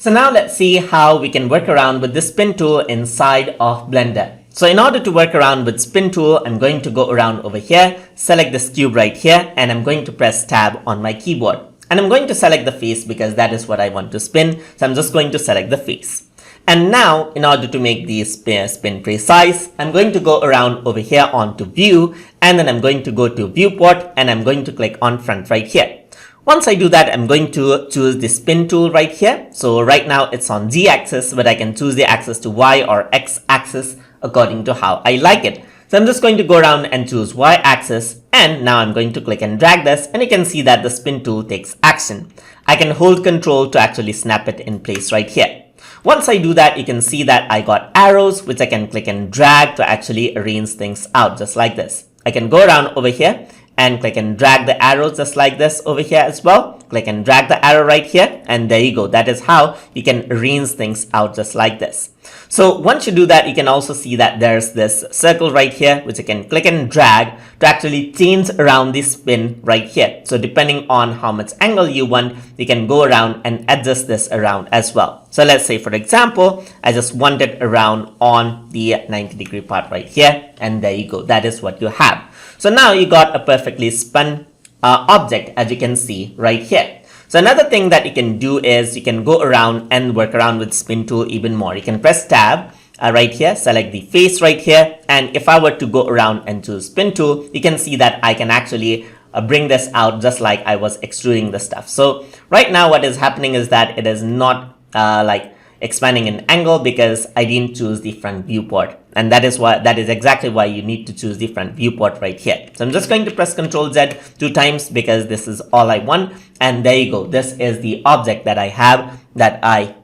So now let's see how we can work around with the spin tool inside of Blender. So in order to work around with spin tool, I'm going to go around over here, select this cube right here, and I'm going to press tab on my keyboard. And I'm going to select the face because that is what I want to spin. So I'm just going to select the face. And now, in order to make the spin precise, I'm going to go around over here onto view, and then I'm going to go to viewport, and I'm going to click on front right here. Once I do that, I'm going to choose the spin tool right here. So right now it's on Z axis, but I can choose the axis to Y or X axis according to how I like it. So I'm just going to go around and choose Y axis, and now I'm going to click and drag this, and you can see that the spin tool takes action. I can hold control to actually snap it in place right here. Once I do that, you can see that I got arrows which I can click and drag to actually arrange things out just like this. I can go around over here and click and drag the arrows just like this over here as well. Click and drag the arrow right here, and there you go. That is how you can arrange things out just like this. So once you do that, you can also see that there's this circle right here which you can click and drag to actually change around the spin right here. So depending on how much angle you want, you can go around and adjust this around as well. So let's say, for example, I just want it around on the 90-degree part right here, and there you go. That is what you have. So now you got a perfectly spun object, as you can see right here. So another thing that you can do is you can go around and work around with spin tool even more. You can press tab right here, select the face right here, and if I were to go around and choose spin tool, you can see that I can actually bring this out just like I was extruding the stuff. So right now what is happening is that it is not like expanding an angle because I didn't choose the front viewport, and that is exactly why you need to choose the front viewport right here. So I'm just going to press Ctrl Z 2 times because this is all I want, and there you go. This is the object that I have that I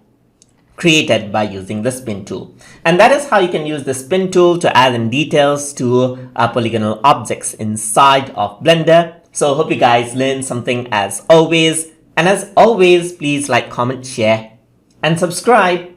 created by using the spin tool. And that is how you can use the spin tool to add in details to polygonal objects inside of Blender. So hope you guys learned something as always, and as always, please like, comment, share and subscribe.